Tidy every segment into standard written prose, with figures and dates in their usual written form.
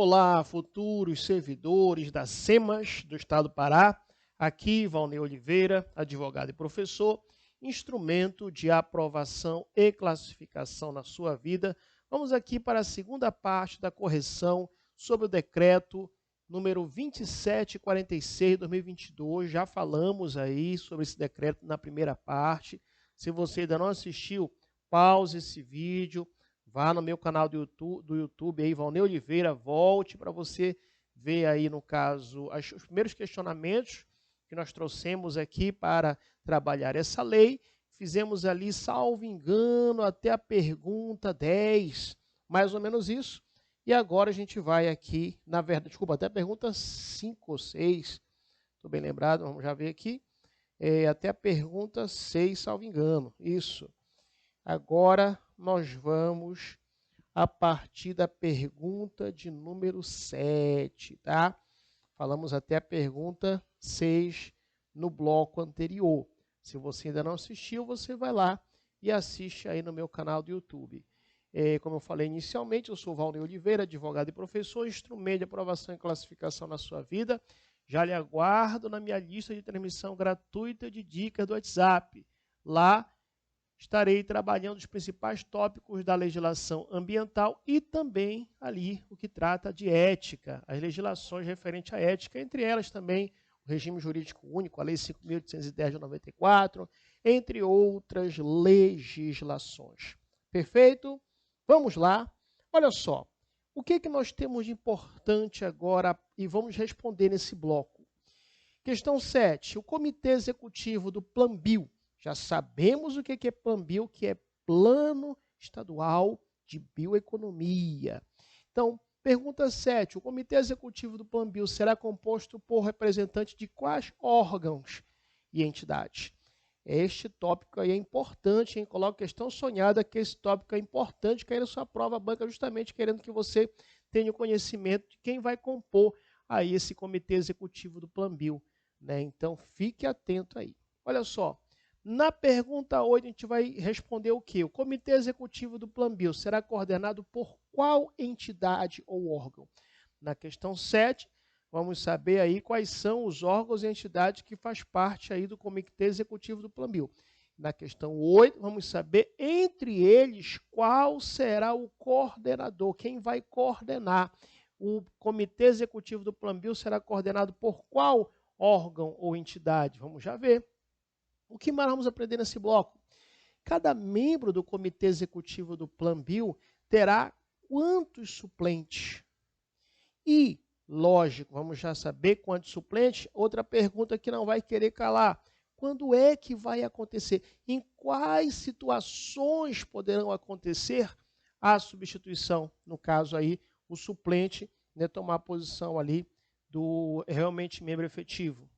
Olá, futuros servidores da SEMAS do Estado do Pará. Aqui, Valnei Oliveira, advogado e professor, instrumento de aprovação e classificação na sua vida. Vamos aqui para a segunda parte da correção sobre o decreto número 2746 de 2022. Já falamos aí sobre esse decreto na primeira parte. Se você ainda não assistiu, pause esse vídeo. Vá no meu canal do YouTube aí, Valnei Oliveira, volte para você ver aí, no caso, os primeiros questionamentos que nós trouxemos aqui para trabalhar essa lei. Fizemos ali, salvo engano, até a pergunta 10, mais ou menos isso. E agora a gente vai aqui, na verdade, desculpa, até a pergunta 5 ou 6, estou bem lembrado, vamos já ver aqui. Até a pergunta 6, salvo engano, isso. Agora nós vamos a partir da pergunta de número 7, tá? Falamos até a pergunta 6 no bloco anterior. Se você ainda não assistiu, você vai lá e assiste aí no meu canal do YouTube. Como eu falei inicialmente, eu sou Valnei Oliveira, advogado e professor, instrumento de aprovação e classificação na sua vida. Já lhe aguardo na minha lista de transmissão gratuita de dicas do WhatsApp. Lá estarei trabalhando os principais tópicos da legislação ambiental e também ali o que trata de ética, as legislações referentes à ética, entre elas também o regime jurídico único, a Lei 5.810 de 94, entre outras legislações. Perfeito? Vamos lá. Olha só, o que nós temos de importante agora e vamos responder nesse bloco. Questão 7. O Comitê Executivo do Planbio. Já sabemos o que é Planbio, que é Plano Estadual de Bioeconomia. Então, pergunta 7. O Comitê Executivo do Planbio será composto por representantes de quais órgãos e entidades? Este tópico aí é importante, hein? Coloca questão sonhada que esse tópico é importante, cair na sua prova banca justamente querendo que você tenha o conhecimento de quem vai compor aí esse Comitê Executivo do Planbio, né? Então, fique atento aí. Olha só. Na pergunta 8, a gente vai responder o quê? O Comitê Executivo do Planbio será coordenado por qual entidade ou órgão? Na questão 7, vamos saber aí quais são os órgãos e entidades que faz parte aí do Comitê Executivo do Planbio. Na questão 8, vamos saber, entre eles, qual será o coordenador, quem vai coordenar. O Comitê Executivo do Planbio será coordenado por qual órgão ou entidade? Vamos já ver. O que mais vamos aprender nesse bloco? Cada membro do Comitê Executivo do Planbio terá quantos suplentes? E, lógico, vamos já saber quantos suplentes. Outra pergunta que não vai querer calar. Quando é que vai acontecer? Em quais situações poderão acontecer a substituição? No caso aí, o suplente, né, tomar a posição ali do realmente membro efetivo.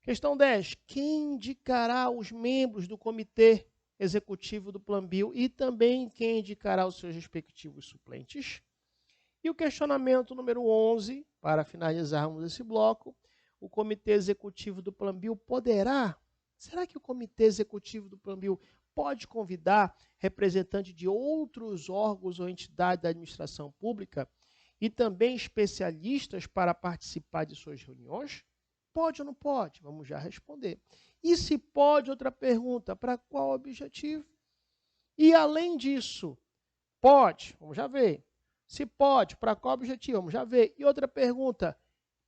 Questão 10. Quem indicará os membros do Comitê Executivo do Planbio e também quem indicará os seus respectivos suplentes? E o questionamento número 11, para finalizarmos esse bloco, o Comitê Executivo do Planbio poderá? Será que o Comitê Executivo do Planbio pode convidar representantes de outros órgãos ou entidades da administração pública e também especialistas para participar de suas reuniões? Pode ou não pode? Vamos já responder. E se pode, outra pergunta, para qual objetivo? E além disso, pode? Vamos já ver. Se pode, para qual objetivo? Vamos já ver. E outra pergunta,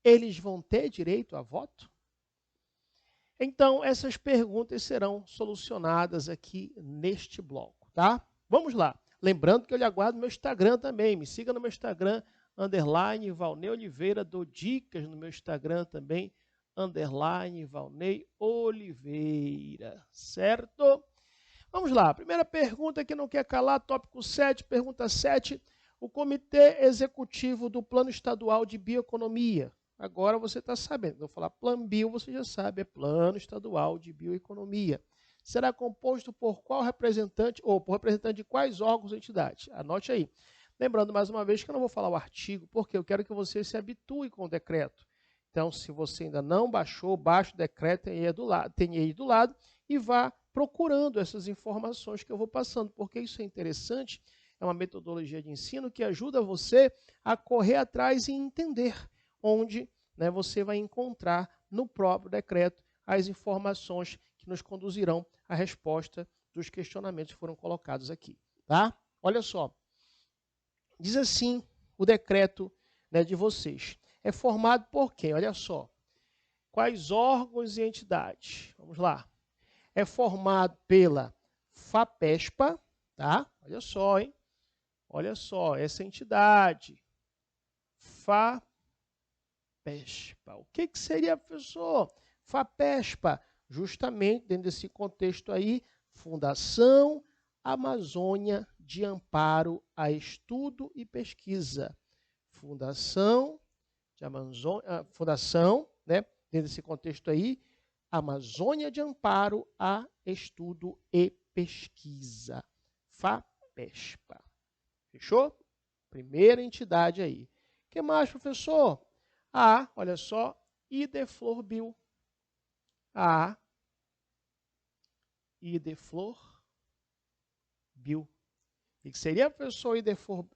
eles vão ter direito a voto? Então, essas perguntas serão solucionadas aqui neste bloco, tá? Vamos lá. Lembrando que eu lhe aguardo no meu Instagram também. Me siga no meu Instagram, _ Valnei Oliveira. Dou dicas no meu Instagram também, _ Valnei Oliveira, certo? Vamos lá, primeira pergunta que não quer calar, tópico 7, pergunta 7, o Comitê Executivo do Plano Estadual de Bioeconomia. Agora você está sabendo, vou falar Planbio, você já sabe, é Plano Estadual de Bioeconomia. Será composto por qual representante, ou por representante de quais órgãos ou entidades? Anote aí. Lembrando mais uma vez que eu não vou falar o artigo, porque eu quero que você se habitue com o decreto. Então, se você ainda não baixou, baixe o decreto, tenha aí do lado e vá procurando essas informações que eu vou passando, porque isso é interessante, é uma metodologia de ensino que ajuda você a correr atrás e entender onde, né, você vai encontrar no próprio decreto as informações que nos conduzirão à resposta dos questionamentos que foram colocados aqui. Tá? Olha só, diz assim o decreto, né, de vocês. É formado por quem? Olha só. Quais órgãos e entidades? Vamos lá. É formado pela FAPESPA, tá? Olha só, hein? Olha só, essa entidade. FAPESPA. O que seria, professor? FAPESPA, justamente dentro desse contexto aí, Fundação Amazônia de Amparo a Estudo e Pesquisa. Fundação, né? Dentro desse contexto aí, Amazônia de Amparo a Estudo e Pesquisa. FAPESPA. Fechou? Primeira entidade aí. O que mais, professor? Olha só, Ideflorbil. Ideflorbil. O que seria, professor,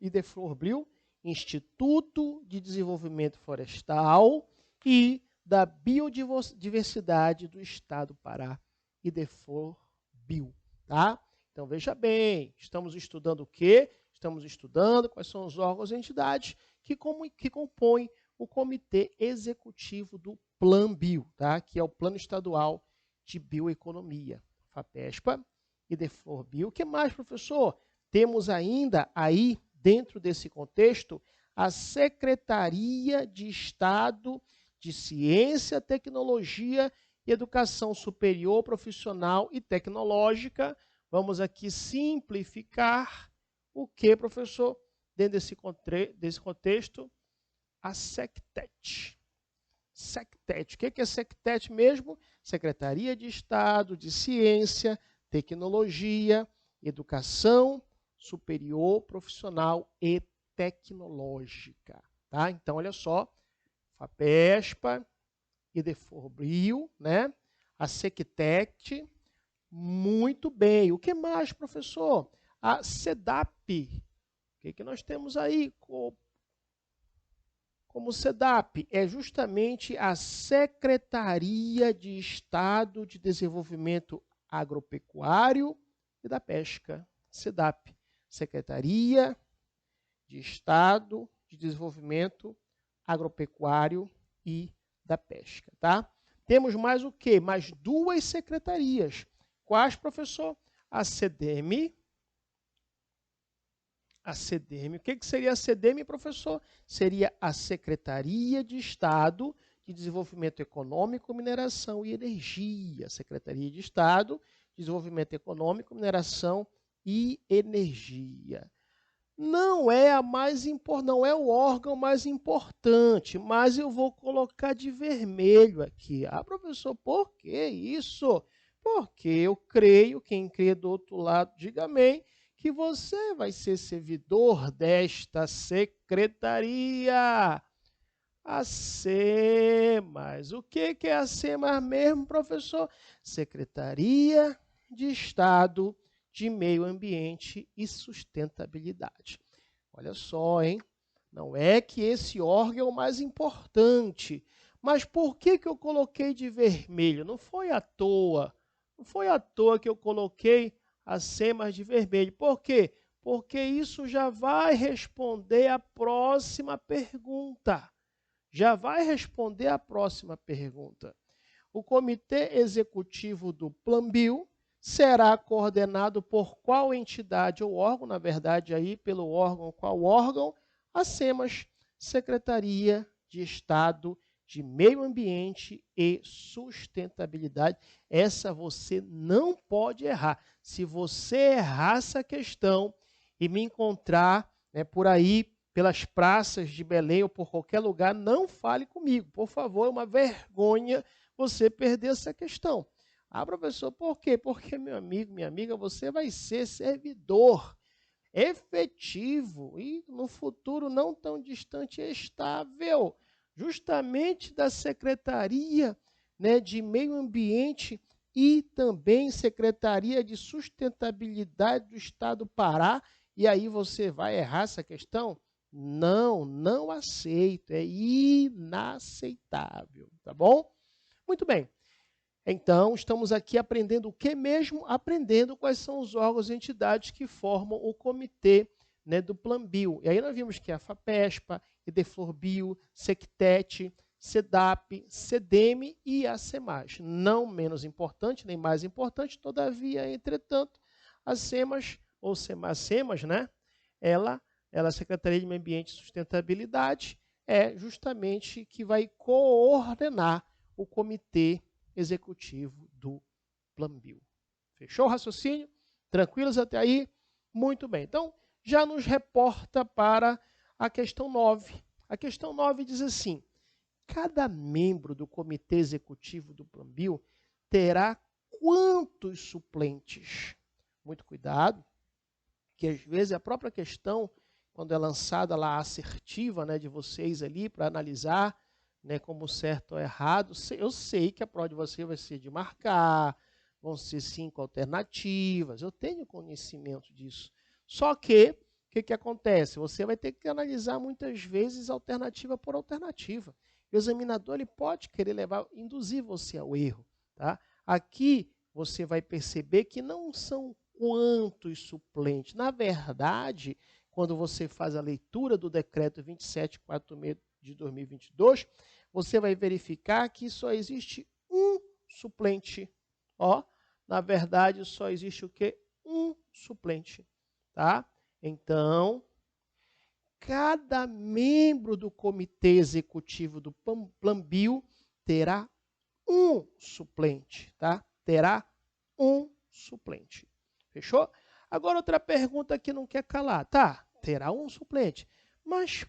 Ideflorbil? Instituto de Desenvolvimento Florestal e da Biodiversidade do Estado do Pará, Ideflorbil, tá? Então, veja bem, estamos estudando o quê? Estamos estudando quais são os órgãos e entidades que compõem o Comitê Executivo do Planbio, tá? Que é o Plano Estadual de Bioeconomia, FAPESPA, Ideflorbil. O que mais, professor? Temos ainda aí, dentro desse contexto, a Secretaria de Estado de Ciência, Tecnologia e Educação Superior, Profissional e Tecnológica. Vamos aqui simplificar o que, professor? Dentro desse contexto, a SECTET. SECTET. O que é SECTET mesmo? Secretaria de Estado de Ciência, Tecnologia, Educação Superior, Profissional e Tecnológica. Tá? Então, olha só, FAPESPA, Ideflorbil, né? A SECTET, muito bem. O que mais, professor? A SEDAP. O que nós temos aí como SEDAP? É justamente a Secretaria de Estado de Desenvolvimento Agropecuário e da Pesca. SEDAP. Secretaria de Estado de Desenvolvimento Agropecuário e da Pesca, tá? Temos mais o quê? Mais duas secretarias. Quais, professor? A SEDEME. A SEDEME. O que seria a SEDEME, professor? Seria a Secretaria de Estado de Desenvolvimento Econômico, Mineração e Energia. Secretaria de Estado de Desenvolvimento Econômico, Mineração e Energia. Não é não é o órgão mais importante, mas eu vou colocar de vermelho aqui. Professor, por que isso? Porque eu creio, quem crê do outro lado, diga amém, que você vai ser servidor desta secretaria. A SEMAS. O que é a SEMAS mesmo, professor? Secretaria de Estado de Meio Ambiente e Sustentabilidade. Olha só, hein? Não é que esse órgão é o mais importante, mas por que eu coloquei de vermelho? Não foi à toa. Não foi à toa que eu coloquei a SEMAS de vermelho. Por quê? Porque isso já vai responder a próxima pergunta. Já vai responder a próxima pergunta. O Comitê Executivo do Planbio será coordenado por qual entidade ou órgão? Na verdade, aí pelo órgão, qual órgão? A SEMAS, Secretaria de Estado de Meio Ambiente e Sustentabilidade. Essa você não pode errar. Se você errar essa questão e me encontrar, né, por aí, pelas praças de Belém ou por qualquer lugar, não fale comigo. Por favor, é uma vergonha você perder essa questão. Professor, por quê? Porque, meu amigo, minha amiga, você vai ser servidor efetivo e no futuro não tão distante e estável, justamente da Secretaria, né, de Meio Ambiente e também Secretaria de Sustentabilidade do Estado do Pará e aí você vai errar essa questão? Não, não aceito, é inaceitável, tá bom? Muito bem. Então, estamos aqui aprendendo o que mesmo? Aprendendo quais são os órgãos e entidades que formam o comitê, né, do Plambio. E aí nós vimos que a FAPESPA, Edeflorbio, Sectet, SEDAP, SEDEME e a SEMAS. Não menos importante, nem mais importante, todavia, entretanto, a SEMAS, ou SEMAS, né, ela, a Secretaria de Meio Ambiente e Sustentabilidade, é justamente que vai coordenar o comitê executivo do Plambio. Fechou o raciocínio? Tranquilos até aí? Muito bem. Então, já nos reporta para a questão 9. A questão 9 diz assim: cada membro do comitê executivo do Plambio terá quantos suplentes? Muito cuidado, que às vezes a própria questão, quando é lançada lá a assertiva, né, de vocês ali para analisar, né, como certo ou errado, eu sei que a prova de você vai ser de marcar, vão ser 5 alternativas, eu tenho conhecimento disso. Só que, o que acontece? Você vai ter que analisar muitas vezes alternativa por alternativa. O examinador ele pode querer induzir você ao erro. Tá? Aqui você vai perceber que não são quantos suplentes. Na verdade, quando você faz a leitura do decreto 2746 de 2022, você vai verificar que só existe um suplente. Ó, na verdade, só existe o quê? Um suplente. Tá? Então, cada membro do comitê executivo do Plambio terá um suplente. Tá? Terá um suplente. Fechou? Agora, outra pergunta que não quer calar. Tá, terá um suplente. Mas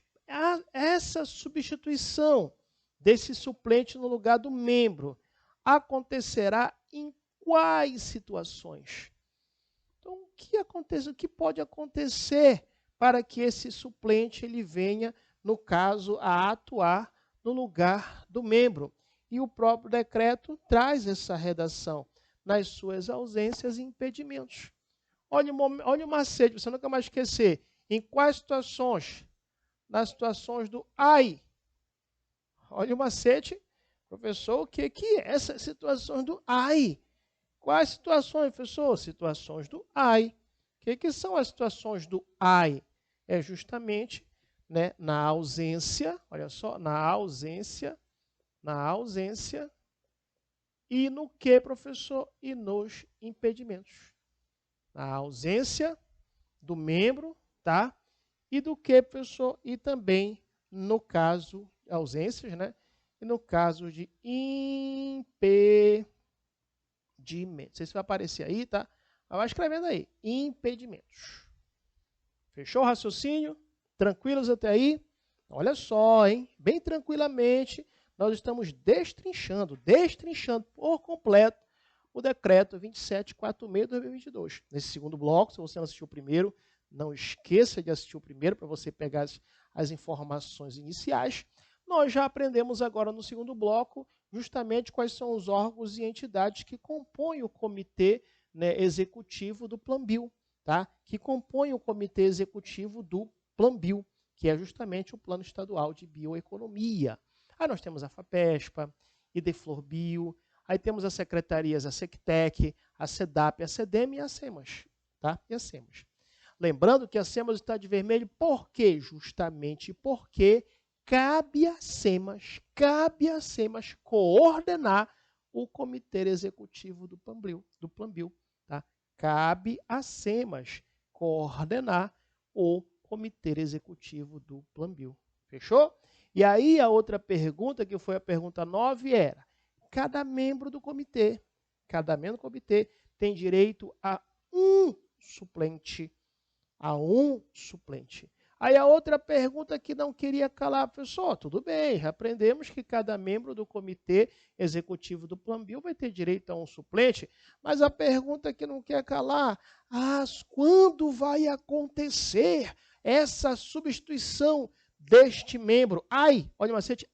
essa substituição desse suplente no lugar do membro acontecerá em quais situações? Então, o que acontece? O que pode acontecer para que esse suplente ele venha, no caso, a atuar no lugar do membro? E o próprio decreto traz essa redação nas suas ausências e impedimentos. Olha o macete, você nunca mais esquecer. Em quais situações? Nas situações do AI. Olha o macete, professor, o que é essas situações do AI? Quais situações, professor? Situações do AI. O que são as situações do AI? É justamente, né, na ausência, olha só, na ausência, e no que, professor? E nos impedimentos. Na ausência do membro, tá? E do que, professor? E também no caso, ausências, né? E no caso de impedimentos. Não sei se vai aparecer aí, tá? Mas vai escrevendo aí. Impedimentos. Fechou o raciocínio? Tranquilos até aí? Olha só, hein? Bem tranquilamente, nós estamos destrinchando por completo o decreto 2746 de 2022. Nesse segundo bloco, se você não assistiu o primeiro, não esqueça de assistir o primeiro para você pegar as informações iniciais. Nós já aprendemos agora no segundo bloco justamente quais são os órgãos e entidades que compõem o comitê, né, executivo do Plambio, tá? Que compõem o comitê executivo do Plambio, que é justamente o Plano Estadual de Bioeconomia. Aí nós temos a FAPESPA, Edeflorbio, aí temos as secretarias, a Sectec, a SEDAP, a SEDEME e a SEMAS. Tá? E a SEMAS. Lembrando que a SEMAS está de vermelho, por quê? Justamente porque cabe a SEMAS coordenar o comitê executivo do Plambio. Tá? Cabe a SEMAS coordenar o comitê executivo do Plambio. Fechou? E aí a outra pergunta, que foi a pergunta 9, era: cada membro do comitê tem direito a um suplente. Aí a outra pergunta que não queria calar, professor, tudo bem, já aprendemos que cada membro do comitê executivo do Plambio vai ter direito a um suplente, mas a pergunta que não quer calar, quando vai acontecer essa substituição deste membro? Olha o macete,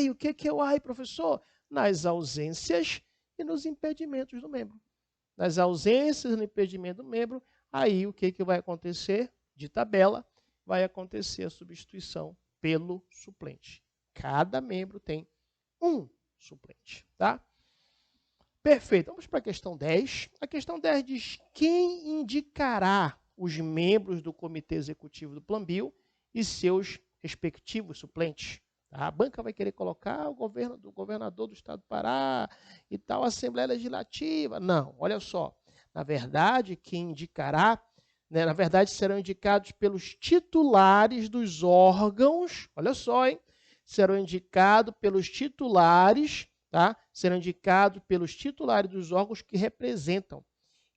o que é o professor? Nas ausências e nos impedimentos do membro. Nas ausências e no impedimento do membro, aí o que vai acontecer? De tabela, vai acontecer a substituição pelo suplente. Cada membro tem um suplente, tá? Perfeito. Vamos para a questão 10. A questão 10 diz: quem indicará os membros do Comitê Executivo do Plambio e seus respectivos suplentes? A banca vai querer colocar o governador do Estado do Pará e tal, a Assembleia Legislativa. Não, olha só. Na verdade, quem indicará, né, na verdade, serão indicados pelos titulares dos órgãos. Olha só, hein? Serão indicados pelos titulares, tá? Serão indicados pelos titulares dos órgãos que representam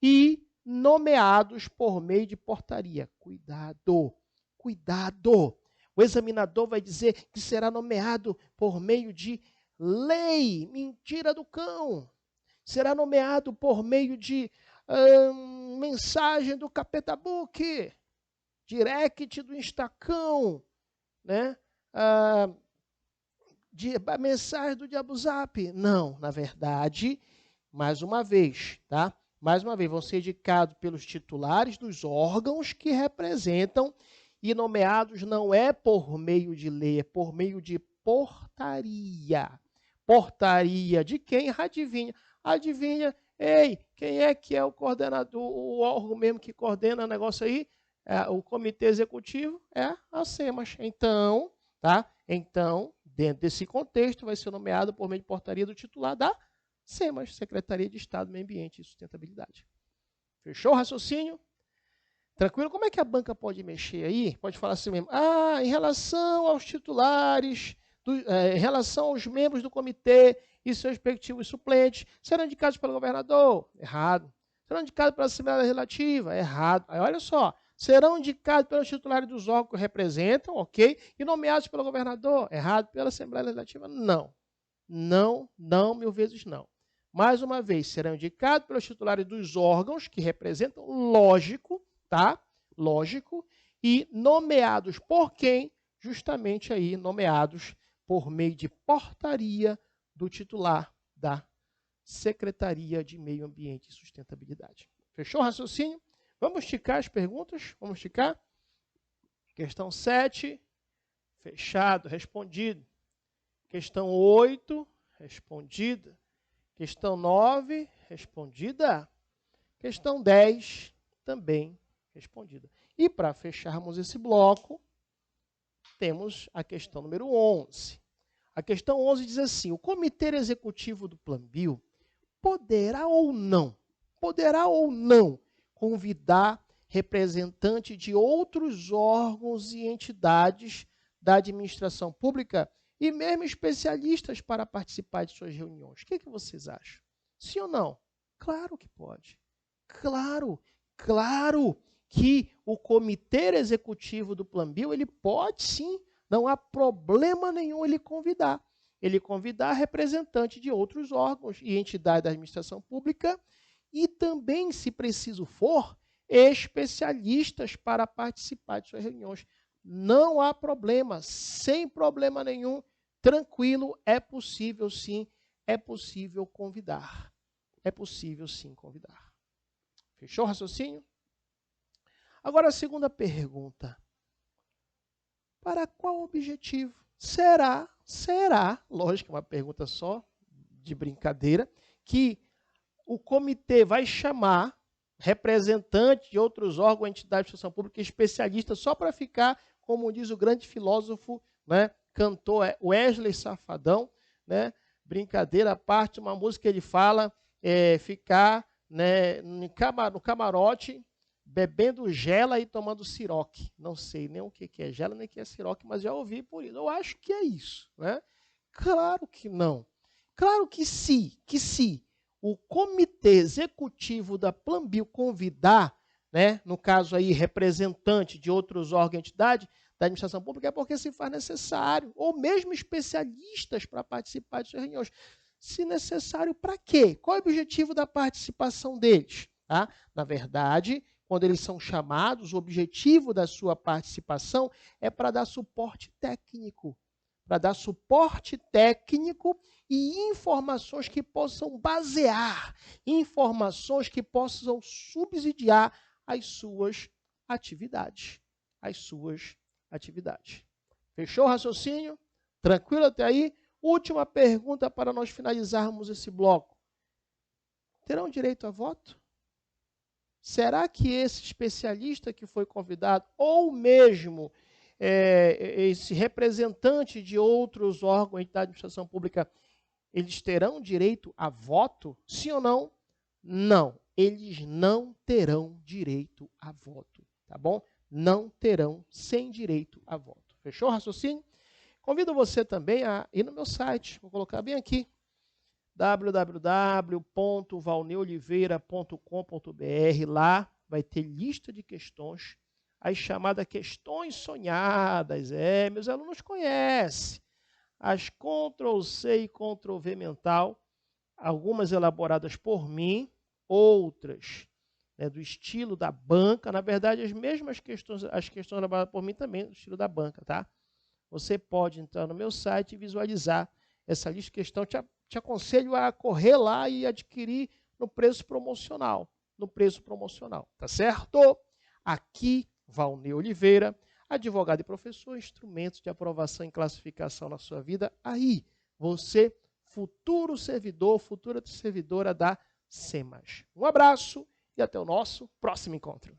e nomeados por meio de portaria. Cuidado, cuidado. O examinador vai dizer que será nomeado por meio de lei. Mentira do cão. Será nomeado por meio de mensagem do Capeta Book, direct do Instacão, né? Mensagem do Diabo Zap. Não, na verdade, mais uma vez, tá? Mais uma vez, vão ser indicados pelos titulares dos órgãos que representam e nomeados não é por meio de lei, é por meio de portaria. Portaria de quem? Adivinha. Adivinha. Ei, quem é que é o coordenador, o órgão mesmo que coordena o negócio aí? O Comitê Executivo é a SEMAS. Então, tá? Então, dentro desse contexto, vai ser nomeado por meio de portaria do titular da SEMAS, Secretaria de Estado, Meio Ambiente e Sustentabilidade. Fechou o raciocínio? Tranquilo? Como é que a banca pode mexer aí? Pode falar assim mesmo. Em relação aos titulares, em relação aos membros do comitê e seus respectivos suplentes, serão indicados pelo governador? Errado. Serão indicados pela Assembleia Legislativa? Errado. Aí, olha só. Serão indicados pelos titulares dos órgãos que representam, ok? E nomeados pelo governador? Errado. Pela Assembleia Legislativa? Não. Não, não, 1000 vezes não. Mais uma vez, serão indicados pelos titulares dos órgãos que representam, lógico, tá? Lógico. E nomeados por quem? Justamente aí, nomeados por meio de portaria do titular da Secretaria de Meio Ambiente e Sustentabilidade. Fechou o raciocínio? Vamos esticar as perguntas? Vamos esticar? Questão 7, fechado, respondido. Questão 8, respondida. Questão 9, respondida. Questão 10, também respondida. E para fecharmos esse bloco, temos a questão número 11. A questão 11 diz assim: o Comitê Executivo do Plambio poderá ou não convidar representantes de outros órgãos e entidades da administração pública e mesmo especialistas para participar de suas reuniões. O que vocês acham? Sim ou não? Claro que pode. Claro que o Comitê Executivo do Plambio, ele pode sim, não há problema nenhum ele convidar. Ele convidar representantes de outros órgãos e entidades da administração pública e também, se preciso for, especialistas para participar de suas reuniões. Não há problema, sem problema nenhum, tranquilo, é possível sim, é possível convidar. É possível sim convidar. Fechou o raciocínio? Agora a segunda pergunta. Para qual objetivo? Será, lógico, uma pergunta só de brincadeira, que o comitê vai chamar representantes de outros órgãos, entidades de administração pública, especialistas, só para ficar, como diz o grande filósofo, né, cantor Wesley Safadão, né, brincadeira à parte, uma música que ele fala, ficar, né, no camarote, bebendo gela e tomando siroque. Não sei nem o que é gela, nem o que é siroque, mas já ouvi por isso. Eu acho que é isso, né? Claro que não. Claro que se o comitê executivo da Plambio convidar, né, no caso aí, representante de outros órgãos e entidades da administração pública, é porque se faz necessário, ou mesmo especialistas para participar de suas reuniões. Se necessário, para quê? Qual é o objetivo da participação deles? Tá? Na verdade, quando eles são chamados, o objetivo da sua participação é para dar suporte técnico. Para dar suporte técnico e informações que possam basear, informações que possam subsidiar as suas atividades. As suas atividades. Fechou o raciocínio? Tranquilo até aí? Última pergunta para nós finalizarmos esse bloco. Terão direito a voto? Será que esse especialista que foi convidado, ou mesmo esse representante de outros órgãos da administração pública, eles terão direito a voto? Sim ou não? Não. Eles não terão direito a voto, tá bom? Não terão sem direito a voto. Fechou o raciocínio? Convido você também a ir no meu site, vou colocar bem aqui, www.valneoliveira.com.br. Lá vai ter lista de questões, as chamadas questões sonhadas. Meus alunos conhecem. As Ctrl+C e Ctrl+V mental, algumas elaboradas por mim, outras do estilo da banca. Na verdade, as mesmas questões, as questões elaboradas por mim também, do estilo da banca, tá? Você pode entrar no meu site e visualizar essa lista de questão. Te aconselho a correr lá e adquirir no preço promocional. No preço promocional, tá certo? Aqui, Valnei Oliveira, advogado e professor, instrumentos de aprovação e classificação na sua vida. Aí, você, futuro servidor, futura servidora da SEMAS. Um abraço e até o nosso próximo encontro.